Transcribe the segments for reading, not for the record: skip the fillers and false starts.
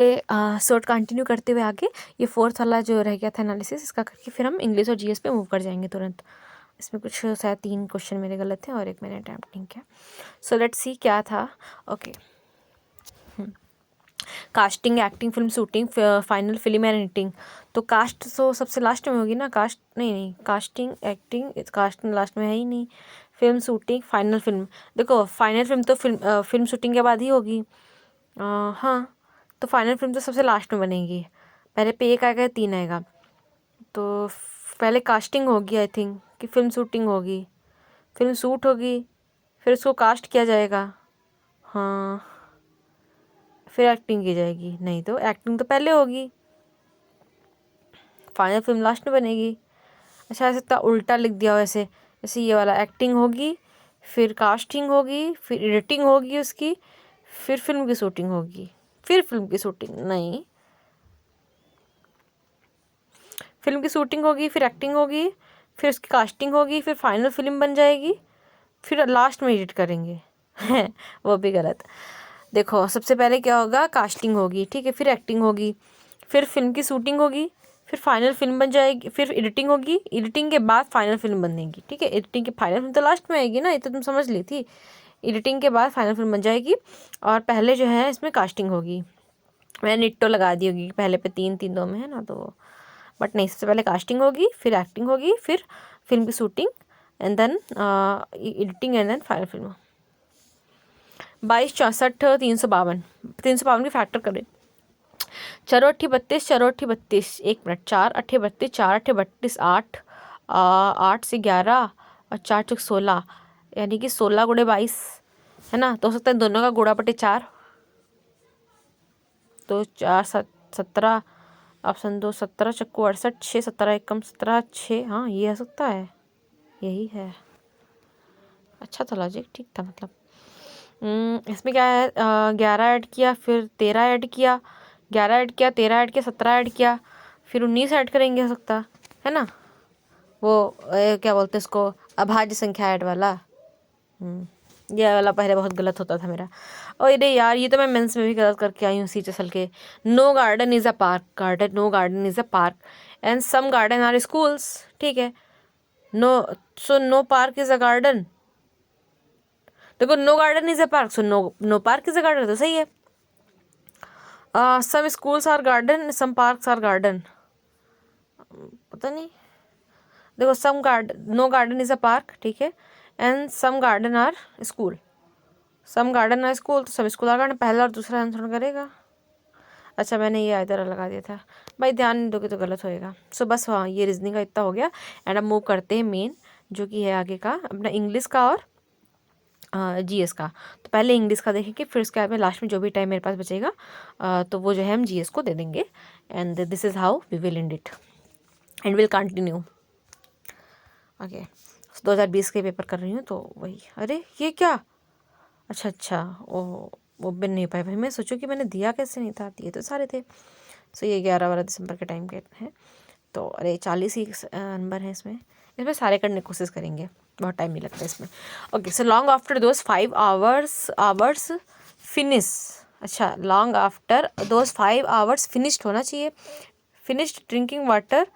So continue करते हुए आगे ये फोर्थ वाला जो रह गया था एनालिसिस, इसका करके फिर हम इंग्लिश और जीएस पे मूव कर जाएंगे तुरंत। इसमें कुछ शायद 3 क्वेश्चन मेरे गलत थे और एक मैंने अटैम्प्ट नहीं किया। सो लेट्स सी क्या था। Okay, casting, acting, film shooting, final film and editing. तो कास्ट तो सबसे लास्ट में होगी ना, कास्ट नहीं, कास्टिंग, एक्टिंग, कास्ट लास्ट में है ही नहीं। Film shooting, final film. देखो फाइनल फिल्म तो फिल्म शूटिंग के बाद ही होगी। हाँ, तो फाइनल फिल्म तो सबसे लास्ट में बनेगी। पहले पे एक आएगा, 3 आएगा। तो पहले कास्टिंग होगी आई थिंक, कि फिल्म शूटिंग होगी, फिल्म शूट होगी, फिर उसको कास्ट किया जाएगा। हाँ, फिर एक्टिंग की जाएगी। नहीं तो एक्टिंग तो पहले होगी, फाइनल फिल्म लास्ट में बनेगी। अच्छा, ऐसे तो उल्टा लिख दिया हो ऐसे, जैसे ये वाला एक्टिंग होगी, फिर कास्टिंग होगी, फिर एडिटिंग होगी उसकी, फिर फिल्म की शूटिंग होगी, फिर फिल्म की शूटिंग नहीं, फिल्म की शूटिंग होगी, फिर एक्टिंग होगी, फिर उसकी कास्टिंग होगी, फिर फाइनल फिल्म बन जाएगी, फिर लास्ट में एडिट करेंगे। वो भी गलत। देखो सबसे पहले क्या होगा, कास्टिंग होगी, ठीक है, फिर एक्टिंग होगी, फिर फिल्म की शूटिंग होगी, फिर फाइनल फिल्म बन जाएगी, फिर एडिटिंग होगी, एडिटिंग के बाद फाइनल फिल्म बनेगी, ठीक है। एडिटिंग के फाइनल फिल्म तो लास्ट में आएगी ना, ये तो तुम समझ ली थी। एडिटिंग के बाद फाइनल फिल्म बन जाएगी और पहले जो है इसमें कास्टिंग होगी। मैंने निट्टो लगा दी होगी, पहले पे 3 3 2 में है ना, तो बट नहीं, सबसे पहले कास्टिंग होगी, फिर एक्टिंग होगी, फिर फिल्म की shooting and then editing and then final film. 22, 64, 352, 352 की फैक्टर करें। चारों अट्ठी 32, चारों अट्ठी 32, 1 मिनट, 4 अट्ठे 32, 4 अट्ठे 32, 8, 8 से 11 और 4 चौक 16, यानी कि 16 गुणे 22 है ना। तो हो सकता है दोनों का गुणा बटे 4, तो 4 7 17, ऑप्शन 2 17, चक्कू 68, 6 17 एकम 17, 6, हाँ ये हो सकता है, यही है। अच्छा था लॉजिक, ठीक था मतलब। इसमें क्या है, 11 ऐड किया, फिर 13 ऐड किया, 11 ऐड किया, 13 ऐड किया, 17 ऐड किया, फिर 19 ऐड करेंगे हो सकता है ना। वो क्या बोलते हैं इसको, अभाज्य संख्या ऐड वाला। ये वाला पहले बहुत गलत होता था मेरा। और अरे यार, ये तो मैं मेंस में भी गलत करके आई हूँ सीचसल के। No garden is a park, garden, no garden is a park and some garden are schools, ठीक है। No, so no park is a garden. देखो no garden is a park, so no no park is a garden, तो सही है। Some schools are garden, some parks are garden, पता नहीं। देखो some garden, no garden is a park, ठीक है, and some garden are school, some garden are school, तो सब स्कूल आर गार्डन, पहला और दूसरा आंसर करेगा। अच्छा, मैंने ये इधर लगा दिया था भाई, ध्यान नहीं दोगे तो गलत होएगा। सो बस हाँ, ये रीजनिंग का इतना हो गया। एंड अब मूव करते हैं मेन, जो कि है आगे का अपना इंग्लिश का और जीएस का। तो पहले इंग्लिश का देखेंगे, फिर उसके बाद में लास्ट में जो भी टाइम मेरे पास बचेगा तो वो जो है हम जीएस को दे देंगे। And this is how we will end it and will continue. Okay, 2020 के पेपर कर रही हूँ तो वही। अरे ये क्या, अच्छा अच्छा, वो बन नहीं पाए भाई, मैं सोचूं कि मैंने दिया कैसे नहीं था, दिए तो सारे थे। सो ये 11 दिसंबर के टाइम के हैं। तो अरे 40 ही नंबर है इसमें, इसमें सारे करने की कोशिश करेंगे, बहुत टाइम नहीं लगता इसमें। Okay, so long after those 5 hours finish. अच्छा, long after those 5 hours finished होना चाहिए, फिनिश्ड ड्रिंकिंग वाटर।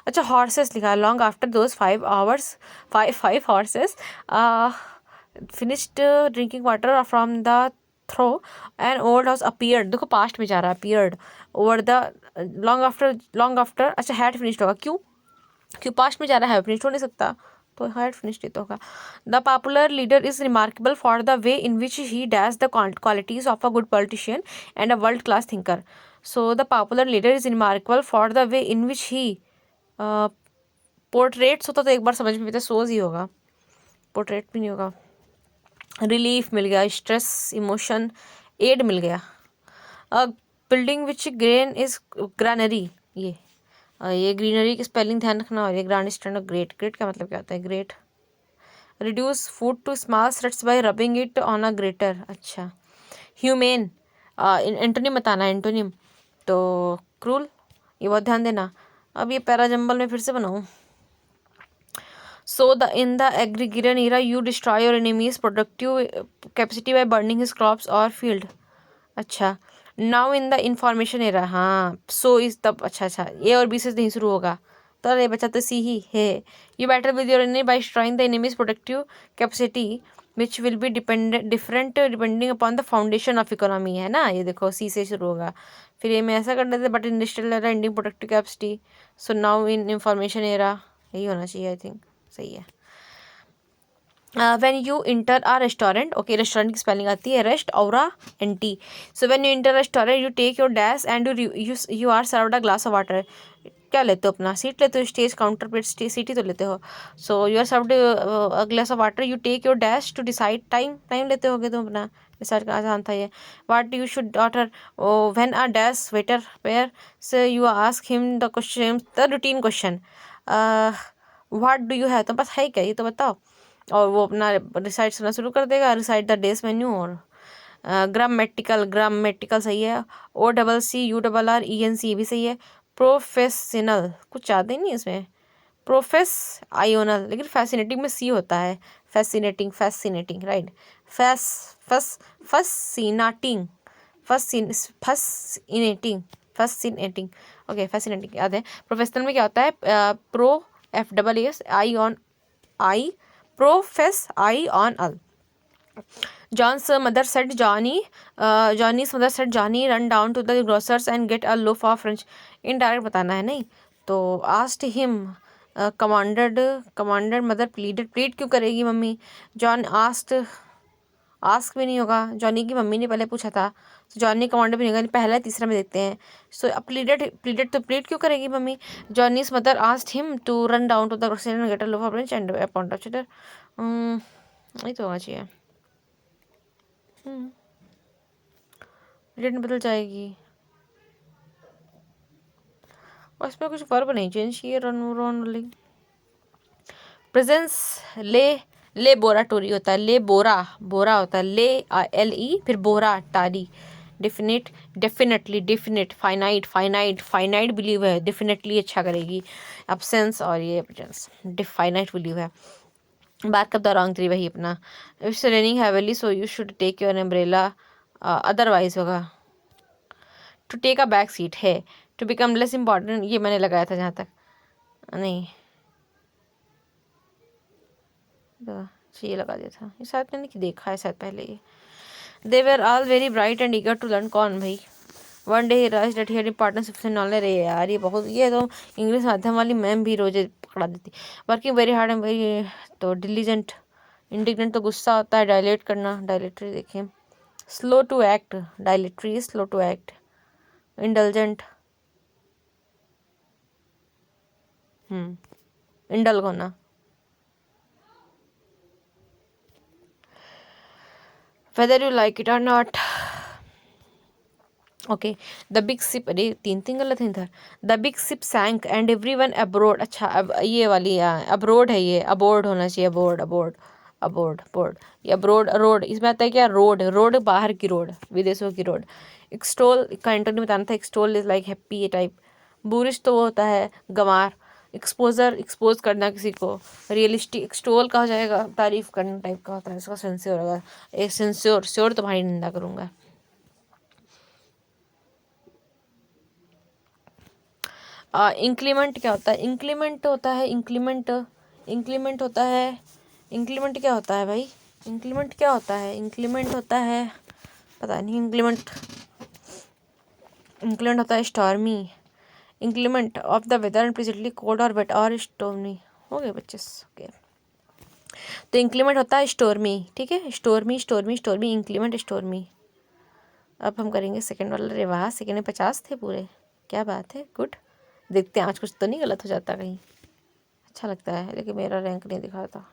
अच्छा, हॉर्सेस लिखा है, long after those 5 hours, 5 horses finished drinking water from the throw an old house appeared. देखो past में जा रहा है, appeared over the long after. अच्छा, हैड फिनिश्ड होगा, क्यों, क्यों पास्ट में जा रहा है, फिनिश्ड हो नहीं सकता, तो हैड फिनिश्ड ही तो होगा। The popular leader is remarkable for the way in which he dash the qualities of a good politician and a world class thinker. So the popular leader is remarkable for the way in which he portraits होता तो एक बार समझ में आता, सोज ही होगा, portrait भी नहीं होगा। रिलीफ मिल गया, स्ट्रेस, इमोशन, एड मिल गया। बिल्डिंग विच ग्रेन इज ग्रानरी, ये ग्रीनरी की स्पेलिंग ध्यान रखना। और ये ग्रांड स्टैंड, ग्रेट, ग्रेट का मतलब क्या होता है, grate. Reduce food to small shreds by rubbing it on a grater. अच्छा, ह्यूमेन, एंटोनिम बताना, एंटोनिम तो क्रूल, ये बहुत ध्यान देना। अब ये पैराजम्बल में फिर से बनाऊँ। So in the agrarian era, you destroy your enemy's productive capacity by burning his crops or field. अच्छा, now in the information era, हाँ सो इज तब, अच्छा ए और बी से नहीं शुरू होगा तो अरे बच्चा तो सी ही है। You battle with your enemy by destroying the enemy's productive capacity which will be different depending upon the foundation of economy, है ना, ये देखो सी से शुरू होगा। फिर ये में ऐसा कर देते but industrial era ending productive capacity, so now in information era, यही होना चाहिए आई थिंक, सही है। when you enter a restaurant, okay, restaurant की spelling आती है रेस्ट और N T. so when you enter a restaurant you take your dash and you are served a glass of water। क्या लेते हो अपना, सीट लेते हो, स्टेज काउंटर पे सीट ही तो लेते हो। So you are served a glass of water, you take your dash to decide time, time लेते होगे तुम अपना, डिसाइड का आसान था ये। What you should order when a dash waiter where, so you ask him the question, the routine question, what do you have, तो बस है क्या ये तो बताओ, और वो अपना रिसाइट करना शुरू कर देगा, रिसाइट द डेज मेन्यू। और ग्रामेटिकल, ग्रामेटिकल सही है। O double C U double R E N C, ये भी सही है। प्रोफेशनल कुछ ज़्यादा ही नहीं इसमें, प्रोफेस आयोनल, लेकिन फैसिनेटिंग में सी होता है, फैसिनेटिंग, फैसिनेटिंग राइट, फैस फस फसीनाटिंग, फसीनेटिंग, फसीनेटिंग, ओके फैसिनेटिंग याद है। प्रोफेशनल में क्या होता है, pro F double S I on I, profess I on al. John's mother said Johnny's mother said Johnny run down to the grocers and get a loaf of French। Indirect बताना है नहीं तो asked him, commanded mother pleaded, plead क्यों करेगी mummy. John ask भी नहीं होगा, Johnny की मम्मी ने पहले पूछा था, तो जॉनी कमांडर भी नहीं होगा, पहला तीसरा में देखते हैं। सो प्लीडेड तो प्लीड क्यों करेगी mummy. Johnny's mother asked him to run down to the grocery and get a loaf of bread and a pound of cheddar. ये तो होना चाहिए, प्लीड बदल जाएगी और इसमें कुछ वर्ब नहीं चेंज किए, रन रन वाली। प्रेजेंस ले बोरा टोरी होता है, ले बोरा बोरा होता है, ले एल ई फिर बोरा टारी। Definite, definitely, definite, finite, finite, finite believe है, डेफिनेटली अच्छा करेगी। एब्सेंस और ये प्रेजेंस, डिफाइनाइट बिलीव है। बैकअप द रॉन्ग थ्री वही अपना। It's raining heavily so you should take your umbrella, otherwise होगा। To take a back seat है, टू बिकम लेस इम्पॉर्टेंट, ये मैंने लगाया था जहाँ तक, नहीं ये लगा दिया था, ये शायद मैंने देखा है शायद पहले ये। They were all very bright and eager to learn, कौन भाई। One day he rise date here importance of knowledge, रे यार ये बहुत, ये तो इंग्लिश माध्यम वाली मैम भी रोजे पकड़ा देती। Working very hard and very, तो डिलीजेंट, इंडिग्नेंट तो गुस्सा होता है, डायलेट करना, डायलेटरी देखें, slow to act, dilatory slow to act, indulgent, इंडल होना। whether you like it or not, okay the big ship, अरे तीन गलत है इधर। The big ship sank and every one abroad, अच्छा अब ये वाली अब्रोड है, ये अबोर्ड होना चाहिए, अबोर्ड अबोर्ड अबोर्ड बोर्ड, ये अब्रोड रोड, इसमें आता है क्या, रोड रोड बाहर की रोड, विदेशों की रोड। एक्सटोल का इंटरव्यू में बताना था, एक्सटोल इज लाइक हैप्पी ये टाइप। बूरिश तो वो होता है गंवार। एक्सपोजर एक्सपोज करना किसी को। रियलिस्टिक एक्सटोल का हो जाएगा तारीफ करना टाइप का होता है, इसका सेंस्योर होगा, एक सेंस्योर श्योर तुम्हारी निंदा करूँगा। इंक्लीमेंट क्या होता है, इंक्लीमेंट होता है, इंक्लीमेंट, इंक्लीमेंट होता है, इंक्लीमेंट क्या होता है भाई, इंक्लीमेंट क्या होता है, इंक्लीमेंट होता है पता नहीं, इंक्लीमेंट, इंक्लीमेंट होता है stormy, inclement of the weather and presently cold और वेट और स्टॉर्मी, हो गए बच्चे ओके। तो इंक्लीमेंट होता है स्टॉर्मी, ठीक है, stormy stormy stormy, inclement stormy. अब हम करेंगे सेकंड वाला, अरे वाह सेकंड में 50 थे पूरे, क्या बात है, गुड। देखते हैं आज कुछ तो नहीं गलत हो जाता कहीं, अच्छा लगता है, लेकिन मेरा रैंक नहीं दिखा था,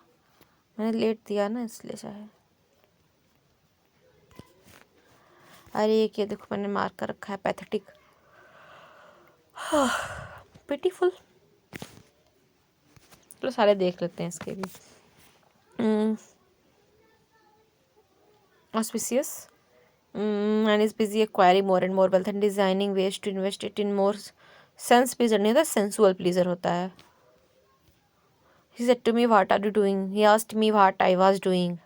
मैंने लेट दिया ना इसलिए शायद। अरे ये देखो मैंने मार्क कर रखा है पैथेटिक, पिटीफुल, चलो सारे देख लेते हैं इसके भी। Auspicious, and is busy acquiring more and more wealth and designing ways to invest it in more sense pleaser, नहीं होता sensual pleaser होता है। He said to me what are you doing, he asked me what I was doing।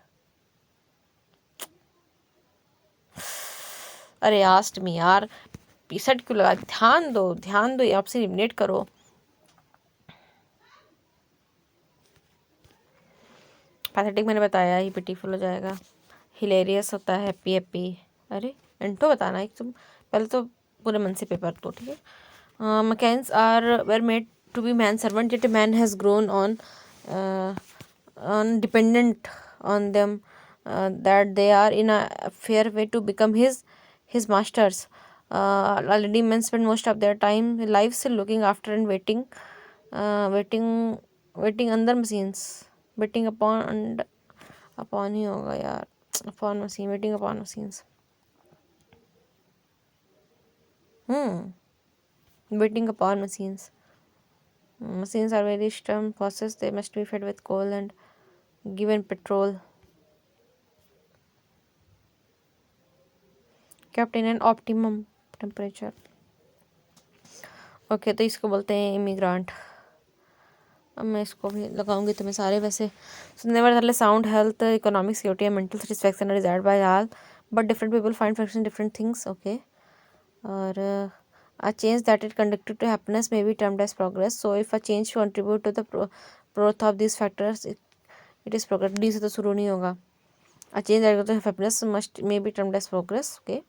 अरे asked me यार, पीसट क्यों लगा, ध्यान दो ध्यान दो, ये आपसे एलिमिनेट करो। पैथेटिक मैंने बताया ही, पिटीफुल हो जाएगा। हिलेरियस होता है हैप्पी हैप्पी। अरे एंटो बताना एक, तुम पहले तो पूरे मन से पेपर दो, ठीक है। Machines are were made to be man servant, yet a man has grown on dependent on them, that they are in a fair way to become his masters. Already men spend most of their time lives looking after and waiting under machines, waiting upon ही होगा यार, upon machine, waiting upon machines. Waiting upon machines. Machines are very stern process. They must be fed with coal and given petrol. Kept in an optimum temperature. Okay तो इसको बोलते हैं इमिग्रांट। अब मैं इसको भी लगाऊंगी तुम्हें सारे वैसे। nevertheless sound health, economic security and mental satisfaction are desired by all, but different people find function in different things. Okay. और a change that is conducive to happiness may be termed as progress. So if a change contribute to the growth of these factors, it is progress. D से तो शुरू नहीं होगा। A change that contributes to happiness may be termed as progress. Okay.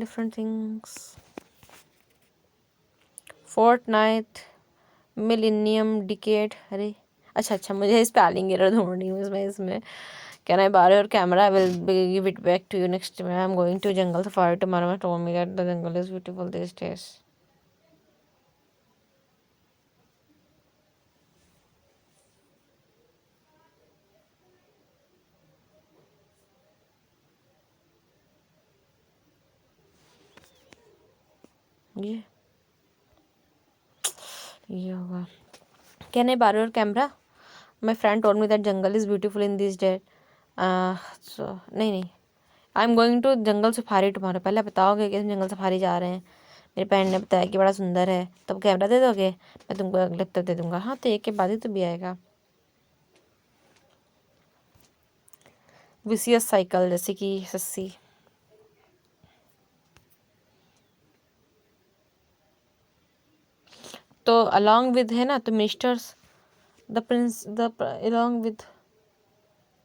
Different things. Fortnight, millennium, decade. अरे अच्छा मुझे spelling error ढूंढनी हूँ इसमें। Can I borrow your camera? I will give it back to you next time. I am going to jungle safari tomorrow. My told me that the jungle is beautiful these days. ये होगा। Can I borrow your camera? My friend told me that jungle is beautiful in these days. So नहीं I am going to jungle safari tomorrow. पहले बताओगे कि जंगल safari जा रहे हैं, मेरी बहन ने बताया कि बड़ा सुंदर है, तब कैमरा दे दोगे? मैं तुमको अगले हफ्ते दे दूंगा। हाँ तो एक के बाद ही तो भी आएगा। विसियस साइकिल, जैसे कि सस्सी। तो अलॉन्ग विद है ना, तो ministers, the Prince, the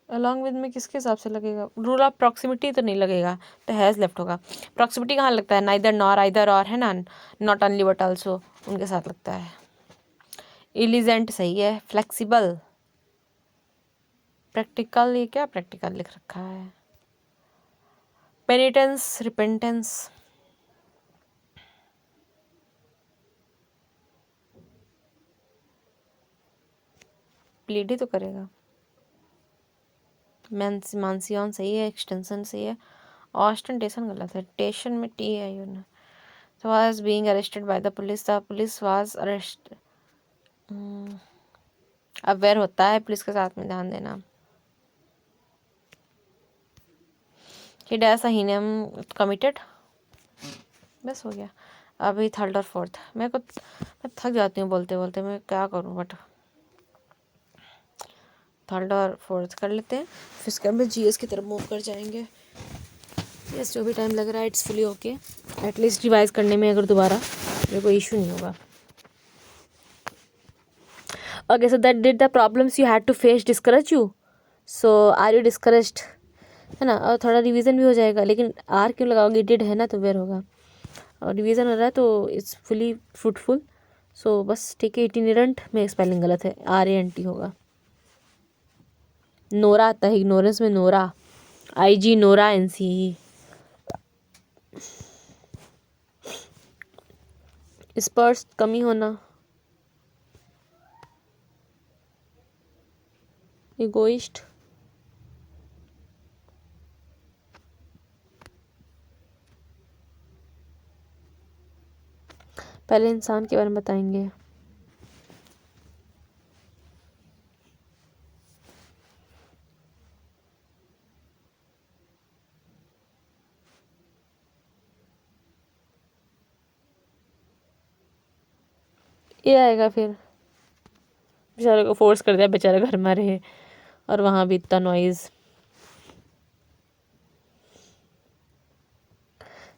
along with में किसके हिसाब से लगेगा? रूल ऑफ प्रॉक्सिमिटी तो नहीं लगेगा, तो हैज़ लेफ्ट होगा। प्रॉक्सिमिटी कहाँ लगता है? नाइदर नॉर, आइदर और, है ना, नॉट ओनली बट ऑल्सो, उनके साथ लगता है। इलिजेंट सही है। फ्लेक्सिबल, प्रैक्टिकल, ये क्या प्रैक्टिकल लिख रखा है? पेनिटेंस, रिपेंटेंस। प्लीड ही तो करेगा। मानसियन सही है। एक्सटेंशन सही है। ऑस्टेंटेशन गलत है, टेशन में टी है यू ना। So was being arrested by the police. The police was arrested. Aware होता है पुलिस के साथ में, ध्यान देना। He does a heinous committed. बस हो गया। अभी थर्ड और फोर्थ। मैं थक जाती हूँ बोलते बोलते, मैं क्या करूँ, बट थर्ड और फोर्थ कर लेते हैं, फिर उसके बाद जीएस की तरफ मूव कर जाएंगे। यस, जो भी टाइम लग रहा है it's fully okay. At least revise करने में अगर दोबारा मेरे को इशू नहीं होगा। Okay, so that did the problems you had to face discourage you? So are you discouraged, है ना। और थोड़ा रिवीजन भी हो जाएगा, लेकिन आर क्यों लगाओगे? डिड है ना, तो वेर होगा। और रिवीजन हो रहा है तो इट्स फुली फ्रूटफुल। सो बस ठीक है। इटिनेरेंट में स्पेलिंग गलत है, RANT होगा। नोरा आता है इग्नोरेंस में, नोरा, IG नोरा NCE। स्पर्श, कमी होना। इगोइस्ट, पहले इंसान के बारे में बताएंगे। ये आएगा फिर। बेचारे को फोर्स कर दिया, बेचारा घर में रहे और वहाँ भी इतना नॉइज़।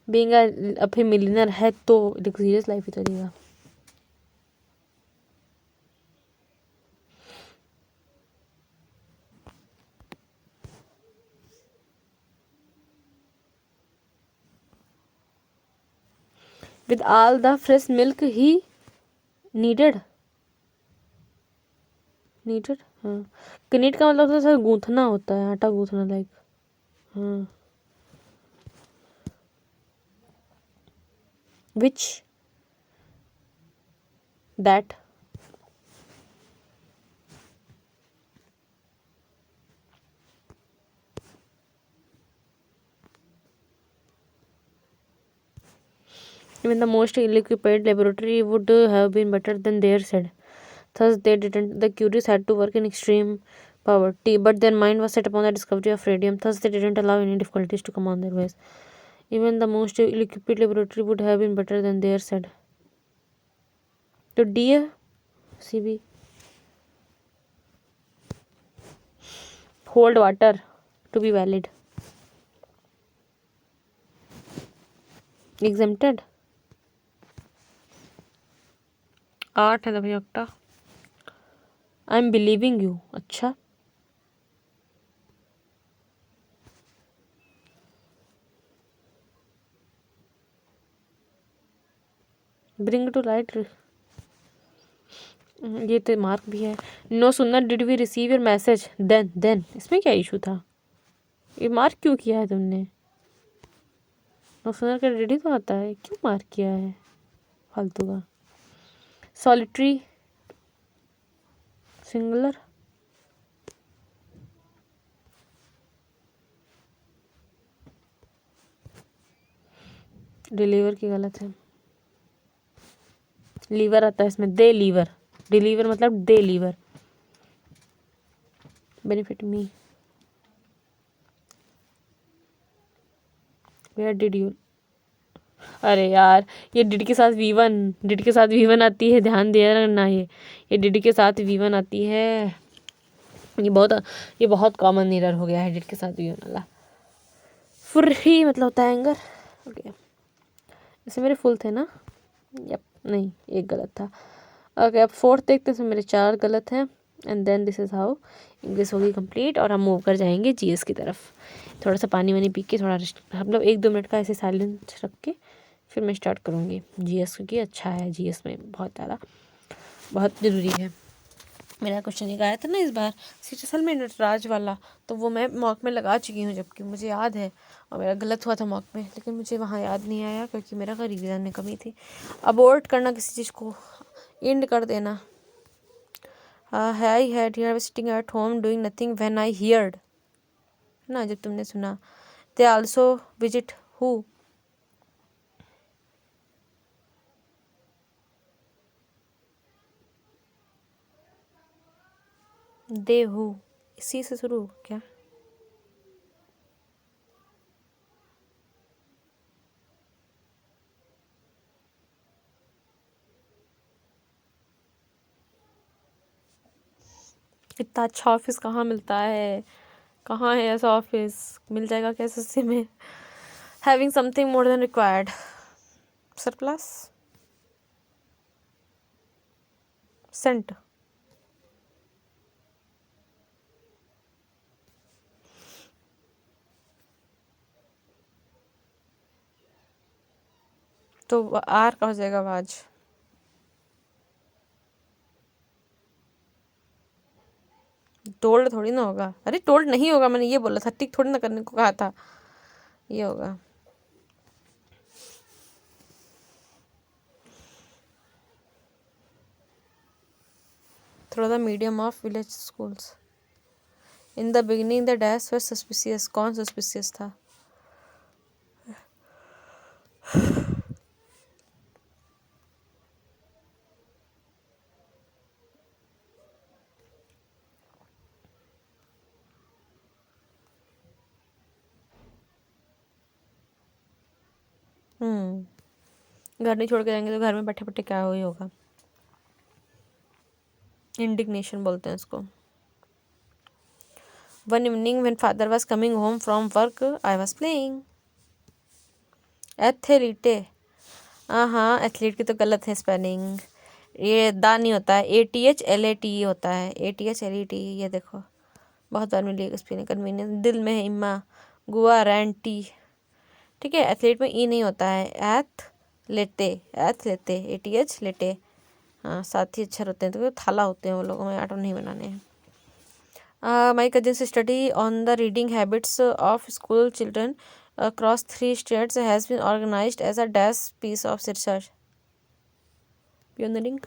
बीइंग अ फिर मिलियनर है तो लग्जरियस लाइफ ही तो देगा। With all the fresh milk he needed हाँ। कनीट का मतलब तो गूंथना होता है, आटा गूंथना लाइक। हाँ। Which that even the most ill-equipped laboratory would have been better than their said. Thus they didn't. The Curies had to work in extreme poverty, but their mind was set upon the discovery of radium. Thus they didn't allow any difficulties to come on their ways. Even the most ill-equipped laboratory would have been better than their said. तो D है CB. Hold water to be valid. Exempted. 8 है भैया octa. I am believing you. अच्छा bring to light, ये तो mark भी है। No sooner did we receive your message then इसमें क्या इशू था? ये मार्क क्यों किया है तुमने? नो सुनर का डिड ही तो आता है, क्यों मार्क किया है फालतू का? सॉलिटरी सिंगुलर, डिलीवर की गलत है। लीवर आता है इसमें, दे लीवर। डिलीवर मतलब दे liver. Benefit me, where did you, अरे यार ये डिड के साथ वी वन आती है, ध्यान दिया ना। ये डिड के साथ वी1 आती है। ये बहुत कॉमन एरर हो गया है डिड के साथ वी1 वाला। फुर्री मतलब होता है एंगर। ओके इसे मेरे फुल थे ना? यप नहीं, एक गलत था। ओके अब फोर्थ देखते हैं। मेरे 4 गलत हैं। And then this is how English होगी कंप्लीट। और हम मूव कर जाएंगे जीएस की तरफ। थोड़ा सा पानी वानी पी के थोड़ा रेस्ट, हम लोग 1-2 मिनट का ऐसे साइलेंस रख के फिर मैं स्टार्ट करूँगी जीएस, क्योंकि अच्छा है जीएस में बहुत ज़्यादा, बहुत ज़रूरी है। मेरा क्वेश्चन एक आया था ना इस बार असल में नटराज वाला, तो वो मैं मॉक में लगा चुकी हूँ, जबकि मुझे याद है और मेरा गलत हुआ था मॉक में, लेकिन मुझे वहाँ याद नहीं आया क्योंकि मेरा का रिवीजन में कमी थी। अबॉर्ट करना किसी चीज़ को, एंड कर देना। I had here sitting at home doing nothing when I heard, है ना, जब तुमने सुना। They also visit who, they who, इसी से शुरू क्या? इतना अच्छा ऑफिस कहाँ मिलता है? कहाँ है ऐसा ऑफिस? मिल जाएगा क्या सस्ते में? Having something more than required, surplus, cent. तो आर का हो जाएगा वाज। टोल्ड थोड़ी ना होगा, अरे टोल्ड नहीं होगा, मैंने ये बोला था, टिक थोड़ी ना करने को कहा था, ये होगा। Through the medium of village schools in the beginning the dash were suspicious, कौन सस्पिशियस था? घर नहीं छोड़ के जाएंगे तो घर में बैठे बैठे क्या हो ही होगा। इंडिग्नेशन बोलते हैं इसको। One evening when father was coming home from work I was playing, एथलीटे, हाँ एथलीट की तो गलत है स्पेलिंग, ये दा नहीं होता है, ATHLATE होता है, ATHLATE। ये देखो बहुत बार मिली है स्पेलिंग कन्वीनियंस। दिल में है इम्मा, गुआ रैंटी, ठीक है। एथलीट में ई नहीं होता है, एथ लेते ATH लेटे, हाँ साथ ही अक्षर होते हैं, तो थाला होते हैं वो लोगों में, आटो नहीं बनाने हैं। My cousin's study on the reading habits of school children across 3 states has been organized as a dash piece of research. Pioneering.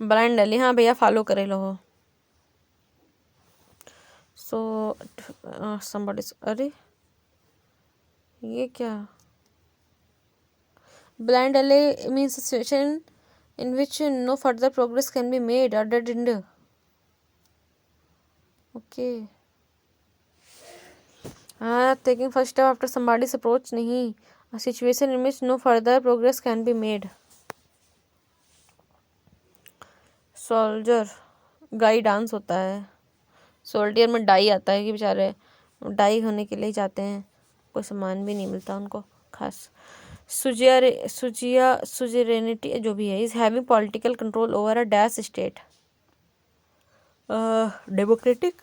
Brand daily, हाँ भैया फॉलो करे लो। सो somebody, अरे ये क्या, blind alley means a situation in which no further progress can be made or dead end. Okay. हाँ, taking first step after somebody's approach नहीं, a situation in which no further progress can be made. Soldier, गाई dance होता है, soldier में die आता है कि बेचारे डाई होने के लिए ही जाते हैं, कोई सामान भी नहीं मिलता उनको खास। सुजेरेनिटी जो भी है, is having political control over a dash state, democratic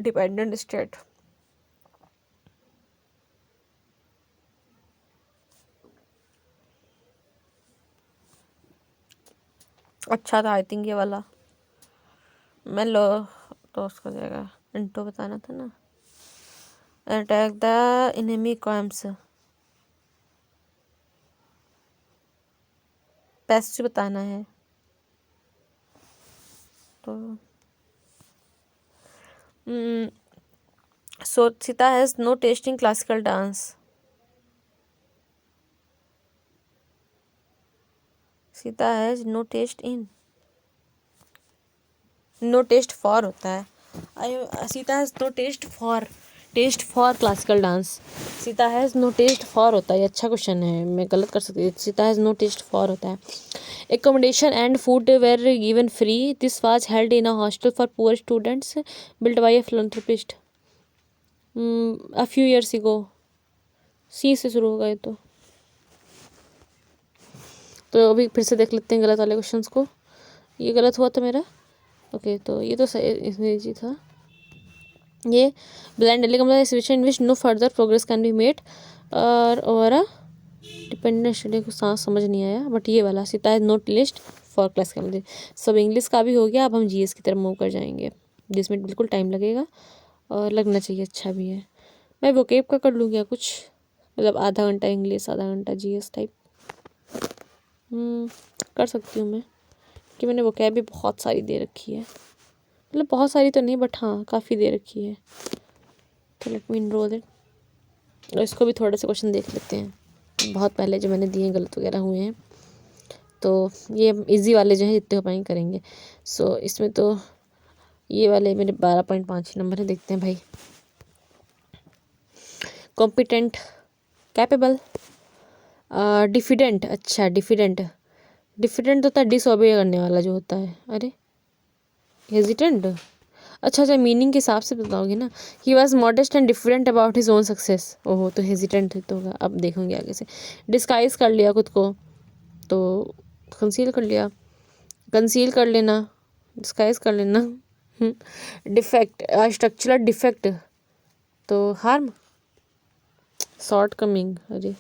dependent state. अच्छा था आई थिंक ये वाला, मैं लो तो उसका जाएगा, इंटो बताना था ना। Attack the enemy camps, paste बताना है तो। So Sita has no taste in classical dance. Sita has no taste in, no taste for होता है। Sita has no taste for classical dance. Sita has no taste for होता है, ये अच्छा question है, मैं गलत कर सकती हूँ। Sita has no taste for होता है। Accommodation and food were given free. This was held in a hostel for poor students built by a philanthropist a few years ago. सी से शुरू होगा ये तो अभी फिर से देख लेते हैं गलत वाले क्वेश्चंस को। ये गलत हुआ था मेरा, ओके तो ये तो सही इसमें जी था। ये ब्लाइंड डेली का मतलब situation in which no further progress can be made और ओवर अ डिपेंडेंट स्टडी को सांस समझ नहीं आया, बट ये वाला सीता है नोट लिस्ट फॉर क्लास का मतलब सब इंग्लिश का भी हो गया। अब हम जीएस की तरफ मूव कर जाएंगे जिसमें बिल्कुल टाइम लगेगा और लगना चाहिए अच्छा भी है। मैं वोकेब का कर लूँ क्या कुछ, मतलब आधा घंटा इंग्लिश आधा घंटा जीएस टाइप कर सकती हूँ मैं, कि मैंने वोकैब भी बहुत सारी दे रखी है, मतलब बहुत सारी तो नहीं बट हाँ काफ़ी दे रखी है। तो लेट मी इनरोल इट, और इसको भी थोड़े से क्वेश्चन देख लेते हैं, बहुत पहले जो मैंने दिए गलत वगैरह हुए हैं, तो ये इजी वाले जो है जितने हो पाएंगे करेंगे। सो इसमें तो ये वाले मेरे 12.5 नंबर है, देखते हैं भाई। कॉम्पिटेंट, कैपेबल, डिफिडेंट, अच्छा डिफिडेंट तो होता है डिसओबे करने वाला जो होता है, अरे हेजिटेंट, अच्छा मीनिंग के हिसाब से बताओगे ना। He was modest and different about his own success, ओहो तो हेजिटेंट तो होगा, अब देखूंगे आगे से। डिस्गाइज कर लिया खुद को तो कंसील कर लिया, कंसील कर लेना, डिस्गाइज कर लेना। डिफेक्ट, स्ट्रक्चरल डिफेक्ट तो हार्म, शॉर्ट कमिंग, अरे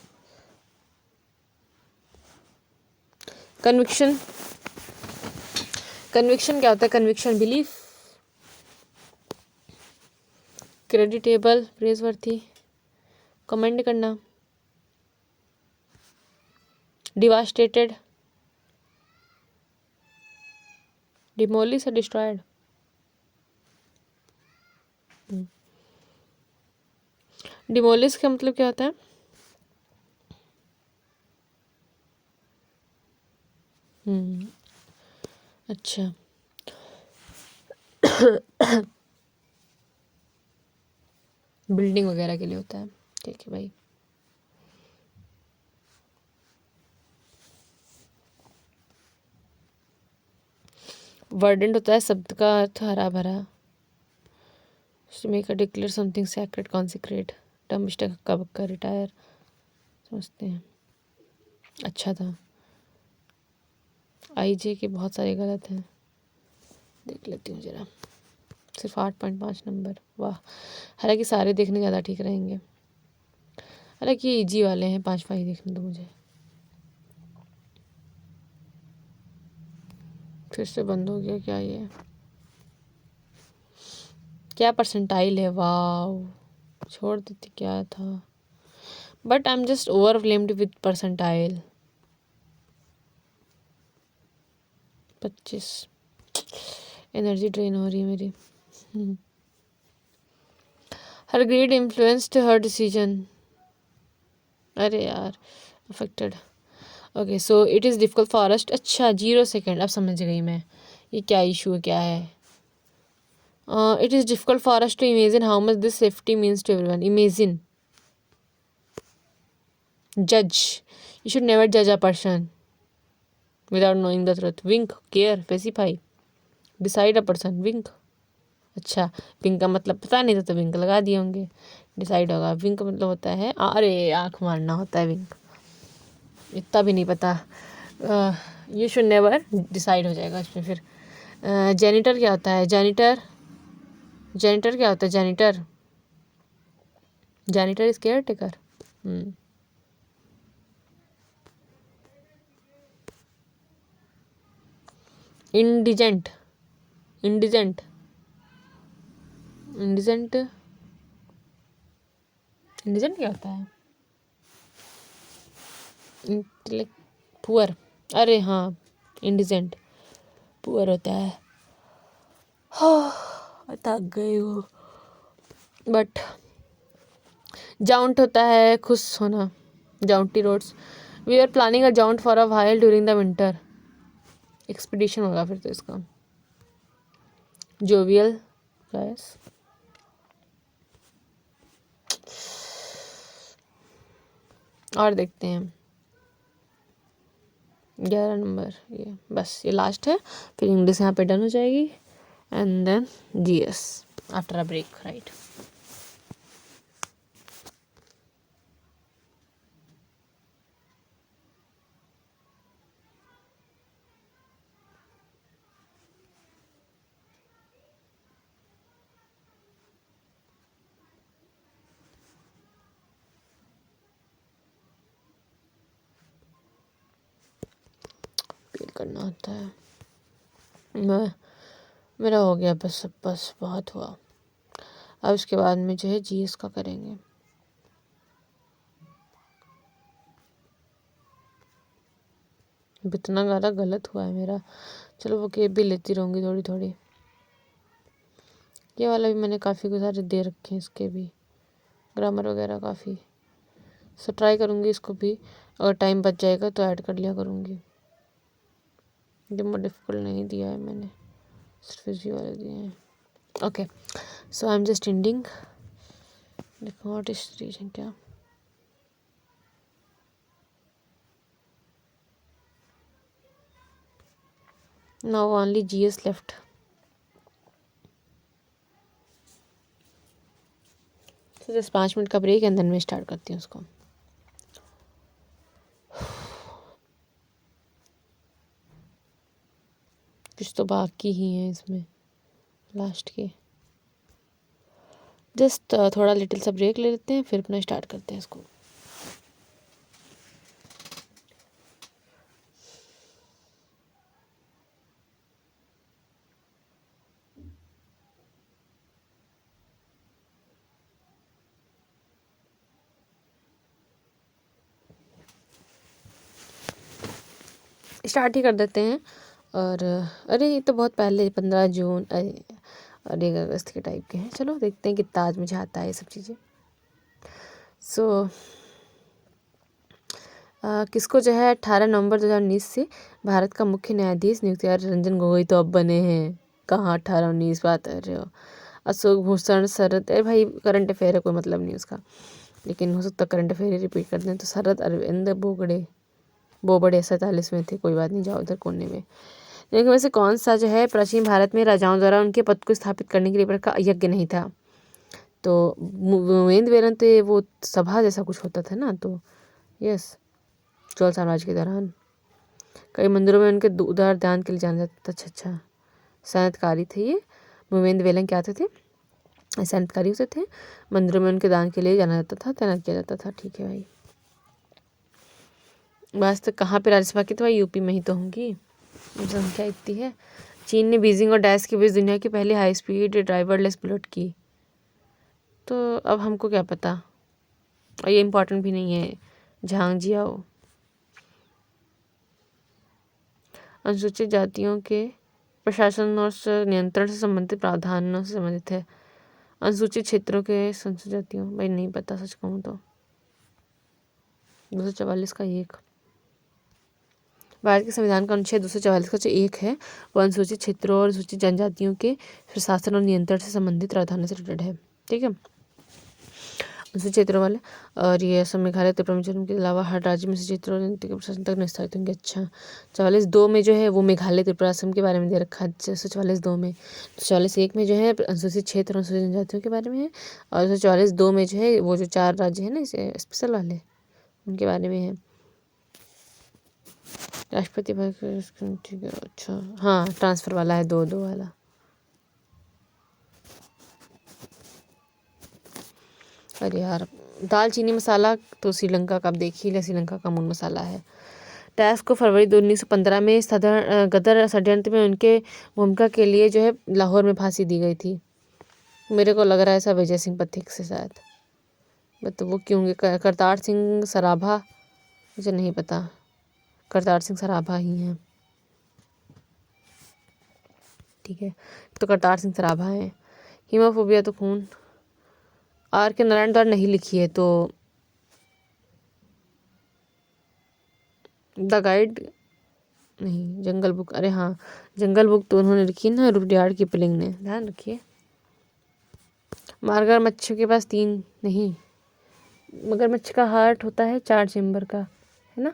कन्विक्शन, कन्विक्शन क्या होता है, कन्विक्शन बिलीफ। क्रेडिटेबल, प्रेजवर्थी, कमेंड करना। डिवास्टेटेड, डिमोलिश और डिस्ट्रॉयड। डिमोलिश का मतलब क्या होता है, अच्छा बिल्डिंग वगैरह के लिए होता है, ठीक है भाई। वर्डेंट होता है शब्द का अर्थ हरा भरा। Make a declare something sacred consecrate. Term mistake हक्का बक्का रिटायर समझते हैं। अच्छा था। IJ के बहुत सारे गलत हैं, देख लेती हूँ जरा। सिर्फ 8.5 नंबर, वाह। हालांकि सारे देखने ज़्यादा ठीक रहेंगे। हालांकि ये ईजी वाले हैं, 5 ही देखने दो मुझे। फिर से बंद हो गया क्या ये? क्या परसेंटाइल है? वाह, छोड़ देती क्या था। But I am just overwhelmed with percentile. 25। Energy drain हो रही है मेरी। हर ग्रेड इन्फ्लुएंस्ड हर डिसीजन। अरे यार, affected. Okay, so it is difficult forest. अच्छा, 0 सेकेंड, अब समझ गई मैं ये क्या इशू है, क्या है। It is difficult for us to imagine how much this safety means to everyone. Imagine, जज, यू शुड नेवर जज a person without knowing the truth. Wink, care, specify, decide a person. विंक, अच्छा, विंक का मतलब पता नहीं था तो विंक लगा दिए होंगे। डिसाइड होगा, विंक मतलब होता है अरे आँख मारना होता है विंक, इतना भी नहीं पता। यू शुड नेवर डिसाइड हो जाएगा इसमें। फिर जेनिटर क्या होता है? जेनिटर, जेनिटर क्या होता है? Janitor, janitor is care taker. Indigent, indigent, indigent, indigent क्या होता है? Intellect, poor. अरे हाँ, इंडिजेंट पुअर होता है। हाँ, थक गई वो। बट जाउंट होता है खुश होना। Jaunty roads, we are planning a jaunt for a while during the winter. Expedition होगा फिर तो इसका। Jovial, gas. और देखते हैं 11 नंबर, ये बस, ये लास्ट है। फिर इंग्लिश यहाँ पे डन हो जाएगी and then GS after a break, right. Feel करना होता है। मेरा हो गया बस, बस बहुत हुआ। अब उसके बाद में जो है GS का करेंगे। इतना ज़्यादा गलत हुआ है मेरा। चलो वो केप भी लेती रहूँगी थोड़ी थोड़ी। ये वाला भी मैंने काफ़ी सारे दे रखे हैं, इसके भी ग्रामर वगैरह काफ़ी। सो ट्राई करूँगी इसको भी, अगर टाइम बच जाएगा तो ऐड कर लिया करूँगी। ये बहुत डिफ़िकल्ट नहीं दिया है मैंने, सिर्फ इसी वाले दिए हैं। Okay, so I am just ending. देखो व्हाट इज रीजन क्या। Now only GS left. तो जस्ट 5 मिनट का ब्रेक एंड देन मैं स्टार्ट करती हूँ उसको। कुछ तो बाकी ही है इसमें लास्ट के। जस्ट थोड़ा लिटिल सा ब्रेक ले लेते हैं, फिर अपना स्टार्ट करते हैं इसको। स्टार्ट ही कर देते हैं। और अरे ये तो बहुत पहले, 15 जून, अरे 1 अगस्त के टाइप के हैं। चलो देखते हैं कितना आज मुझे आता है ये सब चीज़ें। सो किसको जो है 18 नवंबर 2019 से भारत का मुख्य न्यायाधीश नियुक्त किया? रंजन गोगोई तो अब बने हैं। कहाँ 18-19 बात कर रहे हो? अशोक भूषण, शरद, अरे भाई करंट अफेयर है, कोई मतलब नहीं उसका, लेकिन हो सकता करंट अफेयर ही रिपीट कर दें। तो शरद अरविंद बोबड़े 47 में थे। कोई बात नहीं, जाओ इधर कोने में। लेकिन वैसे कौन सा जो है प्राचीन भारत में राजाओं द्वारा उनके पद को स्थापित करने के लिए प्रकार यज्ञ नहीं था? तो वेद वेलन तो वो सभा जैसा कुछ होता था ना, तो यस, चोल साम्राज्य के दौरान कई मंदिरों में उनके उदार दान के लिए जाना जाता था। अच्छा अच्छा, सनतकारी थे ये मुवेंद्र वेलन, क्या आते थे? सनतकारी होते थे, मंदिरों में उनके दान के लिए जाना जाता था, तैनात किया जाता था। ठीक है भाई। वास्तव कहाँ पे राज्यसभा की? तो भाई यूपी में ही तो होंगी, संख्या इतनी है। चीन ने बीजिंग और डैश के बीच दुनिया की पहली हाई स्पीड ड्राइवरलेस बुलेट की। तो अब हमको क्या पता, और ये इम्पोर्टेंट भी नहीं है। झांग जियाओ। अनुसूचित जातियों के प्रशासन और नियंत्रण से संबंधित प्रावधानों से संबंधित है। अनुसूचित क्षेत्रों के संसूचित जातियों, भाई नहीं पता सच कहूँ तो। 244 का 1, भारत के संविधान का अनुच्छेद 244 का जो 1 है वो अनुसूचित क्षेत्रों और अनुसूचित जनजातियों के प्रशासन और नियंत्रण से संबंधित प्रावधानों से रिलेटेड है। ठीक है, अनुसूचित क्षेत्रों वाले। और ये असम, मेघालय, त्रिपुरा, मिजोरम के अलावा हर राज्य में से क्षेत्रों और नीति के प्रशासन तक विस्तारित होंगे। अच्छा, 44(2) में जो है वो मेघालय, त्रिपुरा, असम के बारे में दे रखा है। 244(2) में। 244(1) में जो है अनुसूचित क्षेत्र और अनुसूचित जनजातियों के बारे में है, और 244(2) में जो है वो जो 4 राज्य है ना इसे स्पेशल वाले, उनके बारे में है। राष्ट्रपति ठीक है। अच्छा हाँ, ट्रांसफर वाला है, 2-2 वाला। अरे यार, दालचीनी मसाला तो श्रीलंका का, आप देख ही ले, श्रीलंका का मूल मसाला है। टैक्स को फरवरी 1915 में गदर षड्यंत्र में उनके भूमिका के लिए जो है लाहौर में फांसी दी गई थी। मेरे को लग रहा है ऐसा विजय सिंह पथिक से शायद, तो वो क्यों होंगे? करतार सिंह सराभा, मुझे नहीं पता। करतार सिंह सराभा ही हैं। ठीक है, तो करतार सिंह सराभा है। हीमोफोबिया तो खून आर के नारायण द्वारा नहीं लिखी है, तो द गाइड नहीं, जंगल बुक, अरे हाँ जंगल बुक तो उन्होंने लिखी ना, रुडयार्ड किपलिंग ने, ध्यान रखिए। मगरमच्छ के पास 3 नहीं, मगरमच्छ का हार्ट होता है 4 चैम्बर का, है ना?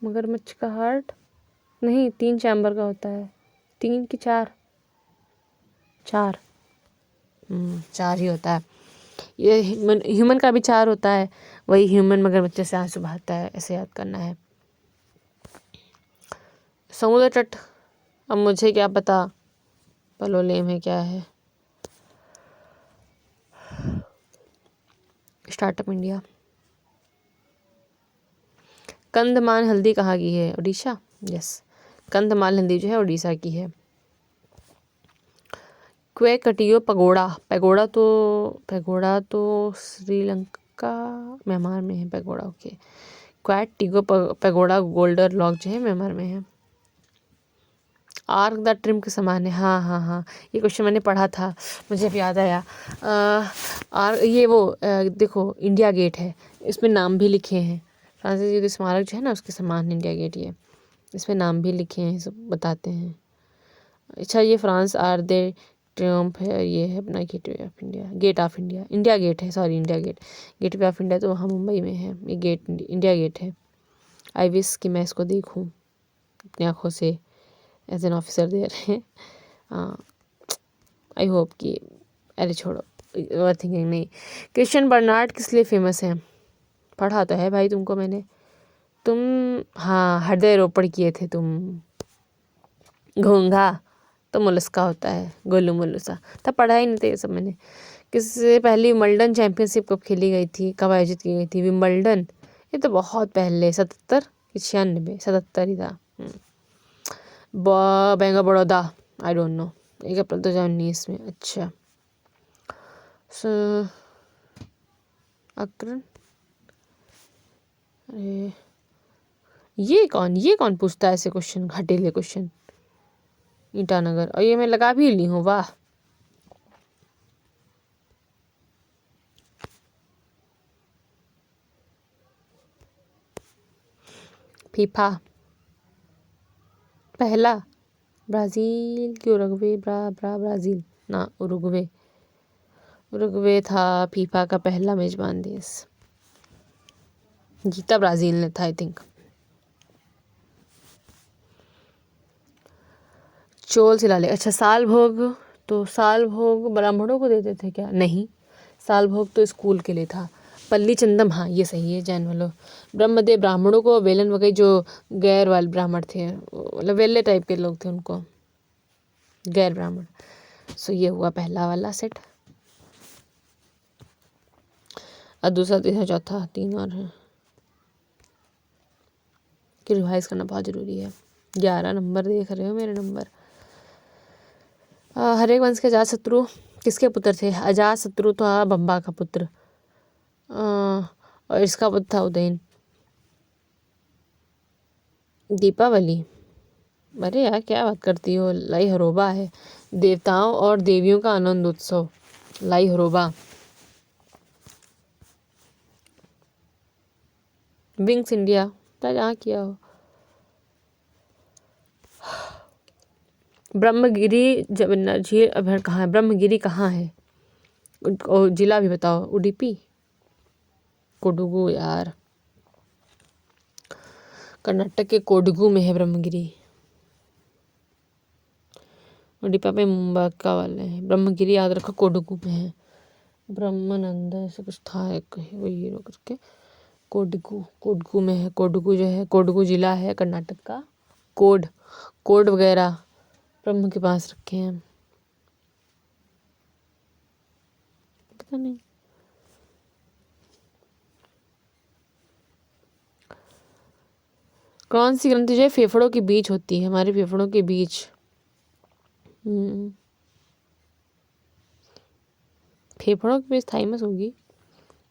मगरमच्छ का हार्ट नहीं 3 चैम्बर का होता है। 3 कि 4? 4। 4 ही होता है। ये ह्यूमन का भी 4 होता है, वही ह्यूमन मगरमच्छ से आंसू बहाता है, ऐसे याद करना है। समुद्र तट, अब मुझे क्या पता पलोले में क्या है। Startup India. कंधमान हल्दी कहाँ की है? उड़ीसा। यस, कंधमाल हल्दी जो है उड़ीसा की है। क्वेकटियो पगोड़ा, पैगोडा तो श्रीलंका, म्यांमार में है pagoda. Okay, Kyaiktiyo pagoda golden rock जो है म्यांमार में है। आर्क द ट्रिम के समान है। हाँ हाँ हाँ, ये क्वेश्चन मैंने पढ़ा था, मुझे अब याद आया। ये वो देखो इंडिया गेट है, इसमें नाम भी लिखे हैं। फ्रांसीसी युद्ध स्मारक जो है ना उसके समान इंडिया गेट, ये इसमें नाम भी लिखे हैं, सब बताते हैं। अच्छा, ये फ्रांस आर दे ट्रियम्फ है, ये है अपना gateway of India, gate of India, India gate है, sorry India gate. Gateway of India तो वहाँ मुंबई में है, ये गेट इंडिया गेट है। आई विश कि मैं इसको देखूँ अपनी आँखों से, एज एन ऑफिसर देयर है। आई होप कि, अरे छोड़ो, ओवर थिंकिंग नहीं। क्रिश्चियन बर्नार्ड किस लिए फेमस है? पढ़ा तो है भाई तुमको मैंने, तुम हाँ हृदय रोपण किए थे तुम। घोंघा तो मुलस्का होता है, गोलू मोलूसा, तब पढ़ा ही नहीं था ये सब मैंने। किससे पहली विंबलडन चैंपियनशिप कब खेली गई थी, कब आयोजित की गई थी विंबलडन? ये तो बहुत पहले, 77 कि 96, 77 ही था। Bank of Baroda, I don't know, 1 अप्रैल 2019 में। अच्छा, अकरन, अरे ये कौन पूछता है ऐसे क्वेश्चन, घटेले क्वेश्चन? ईटानगर, और ये मैं लगा भी ली हूँ, वाह। फीफा पहला ब्राज़ील की उरुग्वे, ब्राज़ील ना, उरुग्वे था फीफा का पहला मेजबान देश। जीता ब्राज़ील ने था आई थिंक। चोल शिलालेख, अच्छा साल भोग, तो साल भोग ब्राह्मणों को देते थे क्या? नहीं, साल भोग तो स्कूल के लिए था। पल्ली चंदम, हाँ ये सही है, जैन वालों। ब्रह्मदेव ब्राह्मणों को, वेलन वगैरह जो गैर वाले ब्राह्मण थे, मतलब वेले टाइप के लोग थे, उनको गैर ब्राह्मण। सो ये हुआ पहला वाला सेट। और दूसरा, तीसरा, चौथा, 3 और है कि रिवाइज करना बहुत ज़रूरी है। 11 नंबर देख रहे हो मेरे नंबर। हरेक वंश के अजातशत्रु किसके पुत्र थे? अजातशत्रु था बंबा का पुत्र, और इसका पुत्र था उदयन। दीपावली, अरे यार क्या बात करती हो, लाई हरोबा है। देवताओं और देवियों का आनंद उत्सव, लाई हरोबा। विंग्स इंडिया, जहाँ किया हो। ब्रह्मगिरी जगन्नाथ झील अभ्यारण्य कहाँ है? ब्रह्मगिरी कहाँ है? और जिला भी बताओ। उडुपी, कोडुगु, यार कर्नाटक के कोडगु में है ब्रह्मगिरी। उडीपा में मुंबई वाले हैं। ब्रह्मगिरी याद रखो कोडगु में है। ब्रह्मानंद ऐसे कुछ था एक, वही हीरो करके। कोडगु, कोडगु में है। कोडगु जो है, कोडगु जिला है कर्नाटक का। कोड वगैरह ब्रह्म के पास रखे हैं, पता नहीं। कौन सी ग्रंथि जो है फेफड़ों के बीच होती है? हमारे फेफड़ों के बीच, फेफड़ों के बीच थाइमस होगी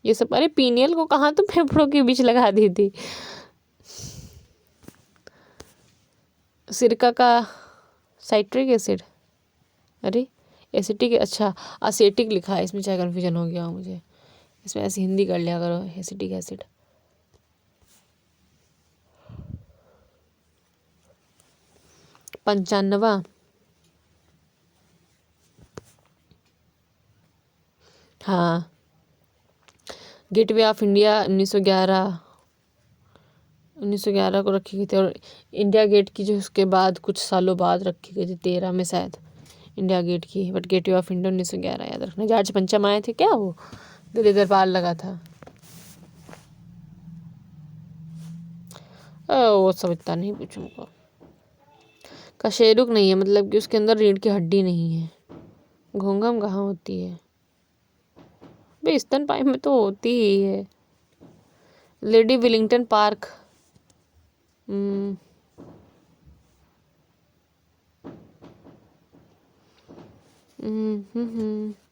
ये सब। अरे पीनियल को कहाँ तुम फेफड़ों के बीच लगा दी थी? सिरका का साइट्रिक एसिड, अरे एसिटिक, अच्छा असेटिक लिखा है इसमें, चाहे कन्फ्यूजन हो गया मुझे। इसमें ऐसे हिंदी कर लिया करो, एसिटिक एसिड। पंचानवा, हाँ। गेटवे ऑफ इंडिया 1911 को रखी गई थी। और इंडिया गेट की जो उसके बाद कुछ सालों बाद रखी गई थी, 13 में शायद इंडिया गेट की। बट गेटवे ऑफ इंडिया 1911 याद रखना। जॉर्ज पंचम आए थे क्या? वो दिल्ली दरबार लगा था। वो सब इतना नहीं पूछूंगा। कशेरुक नहीं है, मतलब कि उसके अंदर रीढ़ की हड्डी नहीं है। घोंघम कहाँ होती है? भाई स्तनपायी में तो होती ही है। Lady Willingdon park,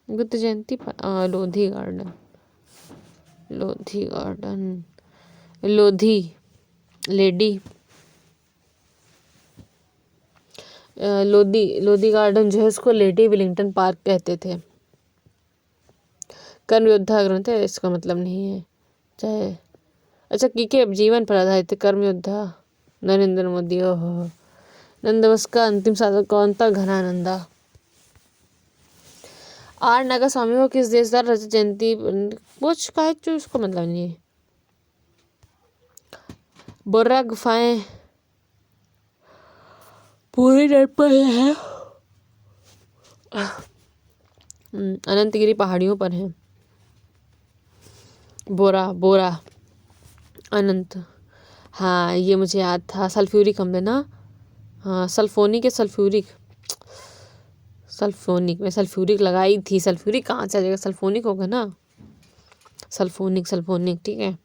Buddha Jayanti पर। Lodhi garden, Lodhi lady, Lodhi garden जो है उसको लेडी विलिंगटन पार्क कहते थे। कर्म योद्धा ग्रंथ है, इसका मतलब नहीं है। चाहे अच्छा के जीवन पर आधारित है। कर्म योद्धा नरेंद्र मोदी। ओहो, नंदवंश का अंतिम शासक कौन था? घनानंदा। आर नागा स्वामी को किस देश द्वारा रजत जयंती कुछ का है जो उसको मतलब नहीं है। बोर्रा गुफाएं पूरे नेट पर है। अनंतगिरी पहाड़ियों पर है। बोरा अनंत, हाँ ये मुझे याद था। सल्फ्यूरिक अम्ल ना, हाँ सल्फोनिक है, सल्फोनिक में सल्फ्यूरिक लगाई थी। सल्फ्यूरिक कहाँ से आ जाएगा? सल्फोनिक होगा ना, सल्फोनिक ठीक है।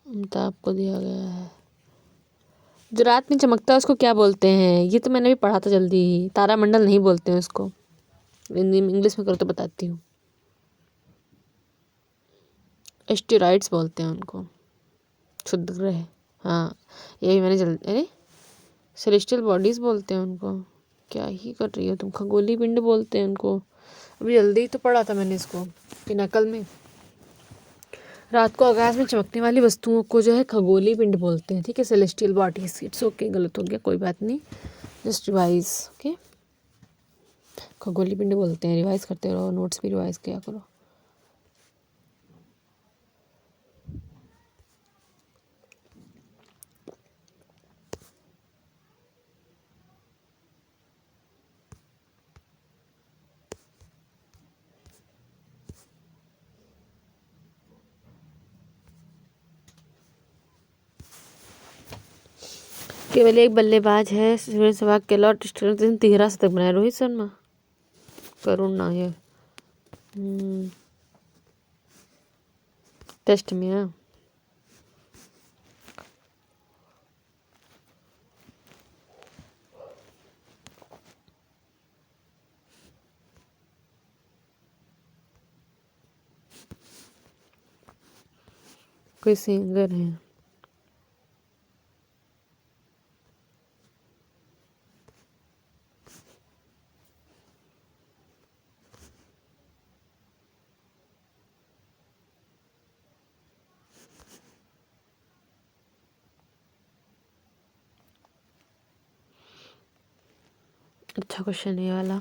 अमिताभ को दिया गया है। जो रात में चमकता है उसको क्या बोलते हैं? ये तो मैंने भी पढ़ा था जल्दी ही। तारामंडल नहीं बोलते हैं उसको, इंग्लिश में करो तो बताती हूँ। एस्टेरॉइड्स बोलते हैं उनको, क्षुद्र ग्रह। हाँ यही मैंने जल्दी, अरे सेलेस्टियल बॉडीज बोलते हैं उनको। क्या ही कर रही हो तुम? खगोलीय पिंड बोलते हैं उनको। अभी जल्दी तो पढ़ा था मैंने इसको कि नकल में रात को आकाश में चमकने वाली वस्तुओं को जो है खगोलीय पिंड बोलते हैं, ठीक है, सेलेस्टियल बॉडीज। इट्स ओके, गलत हो गया, कोई बात नहीं, जस्ट रिवाइज। ओके, खगोलीय पिंड बोलते हैं, रिवाइज करते रहो, नोट्स भी रिवाइज किया करो। केवल एक बल्लेबाज है सहवाग केला और टेस्ट 13 शतक बनाए, रोहित शर्मा, करुण नायर। टेस्ट में है। कोई सिंगर है। अच्छा क्वेश्चन है ये वाला।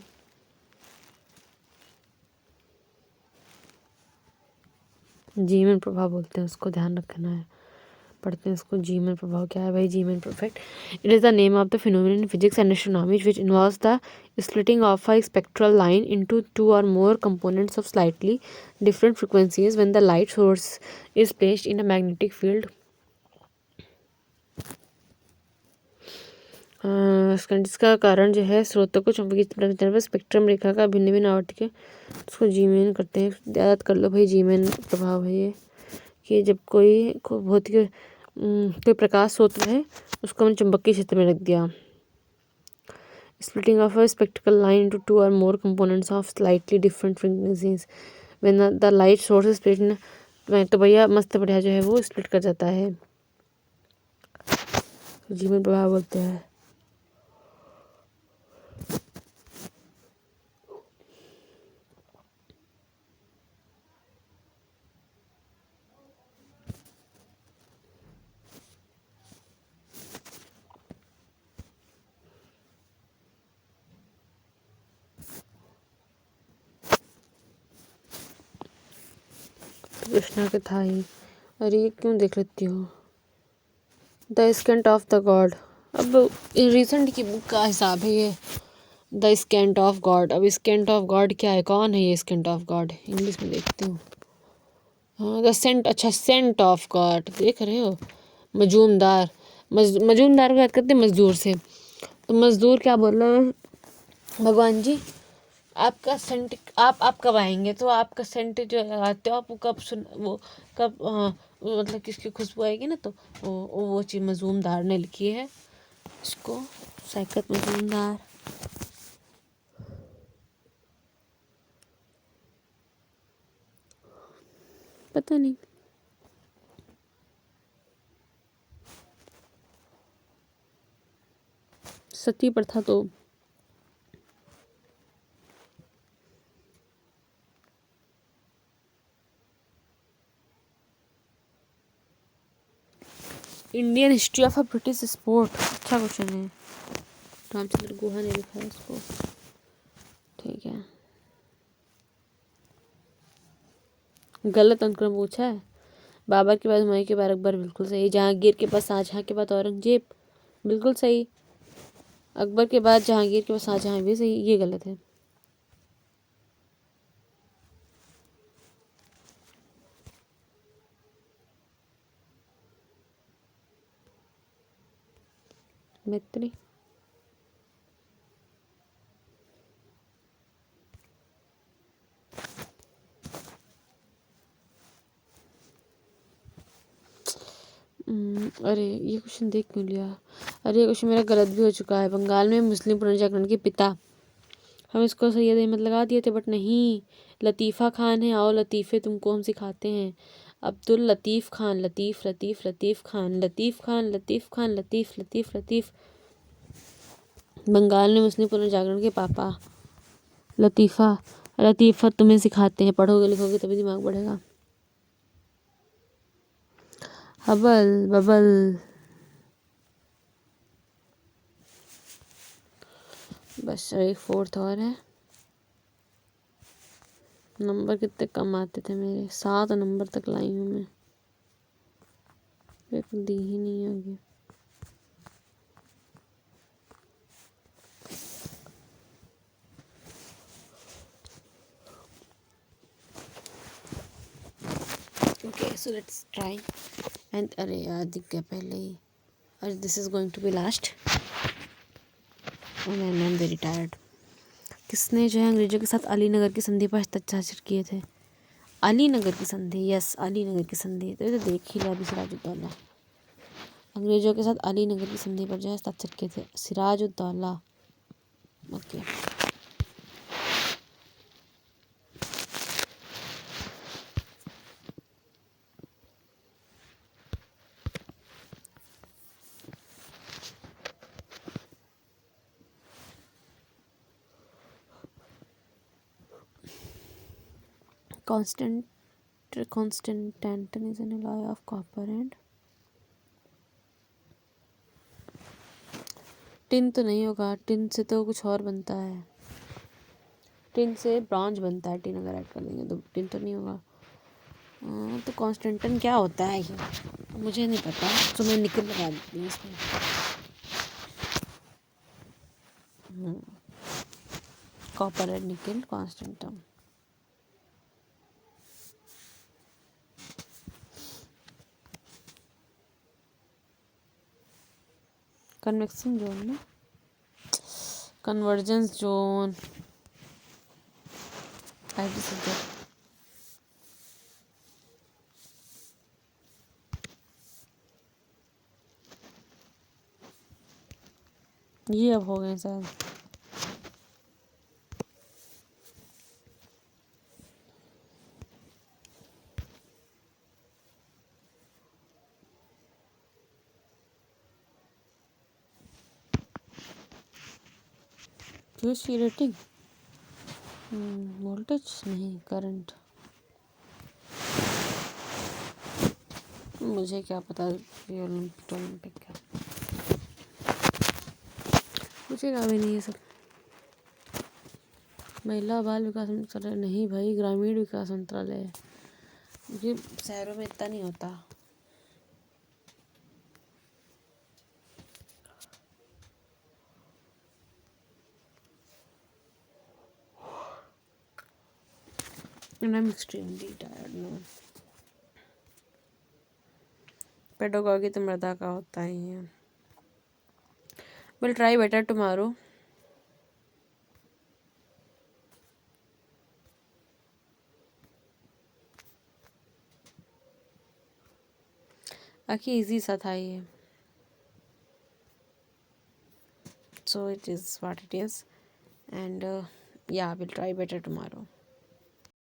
जीवन प्रभाव बोलते हैं उसको, ध्यान रखना है, पढ़ते हैं उसको। जीवन प्रभाव क्या है भाई? जीवन perfect, it is the name of the phenomenon in physics and astronomy which involves the splitting of a spectral line into 2 or more components of slightly different frequencies when the light source is placed in a magnetic field। इसका कारण जो है स्रोतों को चुंबकीय पर spectrum रेखा का भिन्न भिन्न आवृत्ति के उसको जीमेन करते हैं। याद कर लो भाई, जीमेन प्रभाव है ये, कि जब कोई भौतिक कोई प्रकाश स्रोत है उसको हमने चुंबकीय क्षेत्र में रख दिया। Splitting of a spectral line into 2 or more components of slightly different frequencies when the light source is split in, तो भैया मस्त बढ़िया जो है वो स्प्लिट कर जाता है, तो जीवन प्रभाव बोलते हैं। कृष्णा के था ही। अरे ये क्यों देख लेती हो? द स्केंट ऑफ द गॉड, अब रिसेंट की बुक का हिसाब है ये। द स्केंट ऑफ गॉड, अब स्केंट ऑफ गॉड क्या है? कौन है ये स्केंट ऑफ गॉड? इंग्लिश में देखती हूँ। हाँ, द सेंट, अच्छा सेंट ऑफ गॉड, देख रहे हो? मजूमदार, मजूमदार को याद करते मजदूर से, तो मजदूर क्या बोल रहे हैं? भगवान जी आपका सेंट, आप कब आएंगे? तो आपका सेंट जो लगाते हो आप, वो कब वो कब मतलब किसकी खुशबू आएगी ना, तो वो चीज़ मजूमदार ने लिखी है इसको, शौकत मजूमदार। पता नहीं। सती प्रथा तो Indian history of a British sport, अच्छा क्वेश्चन है, रामचंद्र गुहा ने लिखा है इसको, ठीक है। गलत अनुक्रम पूछा है। बाबर के बाद हुमायूं के बाद अकबर, बिल्कुल सही। जहांगीर के बाद शाहजहां के बाद औरंगजेब, बिल्कुल सही। अकबर के बाद जहांगीर के बाद शाहजहां, भी सही, ये गलत है। मैत्री, अरे ये क्वेश्चन देख क्यों लिया? अरे ये क्वेश्चन मेरा गलत भी हो चुका है। बंगाल में मुस्लिम पुनर्जागरण के पिता, हम इसको सैयद अहमद लगा दिए थे, बट नहीं, लतीफ़ा खान है। आओ लतीफ़े तुमको हम सिखाते हैं। अब्दुल लतीफ़ खान, लतीफ़ लतीफ़ लतीफ़ खान, लतीफ़ खान, लतीफ़ खान, लतीफ़ लतीफ़ लतीफ़। बंगाल में मुस्लिम पुनर्जागरण के पापा लतीफ़ा। लतीफ़ा तुम्हें सिखाते हैं, पढ़ोगे लिखोगे तभी दिमाग बढ़ेगा। Hubble bubble. बस एक फोर्थ और है। नंबर कितने कम आते थे मेरे, 7 नंबर तक लाई हूँ मैं, एक दी ही नहीं आगे। Okay so let's try and अरे यार दिख गया पहले ही। और this is going to be last and I am very tired. किसने जो है अंग्रेजों के साथ अलीनगर की संधि पर हस्ताक्षर किए थे? अलीनगर की संधि, यस अलीनगर की संधि, तो ये तो देख ही लिया अभी, सिराजुद्दौला। अंग्रेजों के साथ अलीनगर की संधि पर जो है हस्ताक्षर किए थे, सिराजुद्दौला। Okay Constantine is an alloy of copper and tin तो नहीं होगा, टिन से तो कुछ और बनता है, टिन से ब्रॉन्ज बनता है, टिन अगर ऐड कर देंगे तो टिन तो नहीं होगा। तो कॉन्स्टेंटन क्या होता है ये मुझे नहीं पता, तो मैं निकल लगा देती हूँ इसमें। Copper and nickel constantan. Convection zone ना, कन्वर्जेंस जोन, आईटी सब्जेक्ट। ये अब हो गए शायद। क्यूसी रेटिंग, वोल्टेज नहीं, करंट, मुझे क्या पता ये ओलंपिक का, पूछेगा भी नहीं ये सब। महिला बाल विकास मंत्रालय नहीं भाई, ग्रामीण विकास मंत्रालय है, क्योंकि शहरों में इतना नहीं होता। And I'm extremely tired now. Pedagogy तो मृदा का होता ही है। We'll try better tomorrow. बाकी इजी सा था ये, so it is what it is, and yeah, we'll try better tomorrow.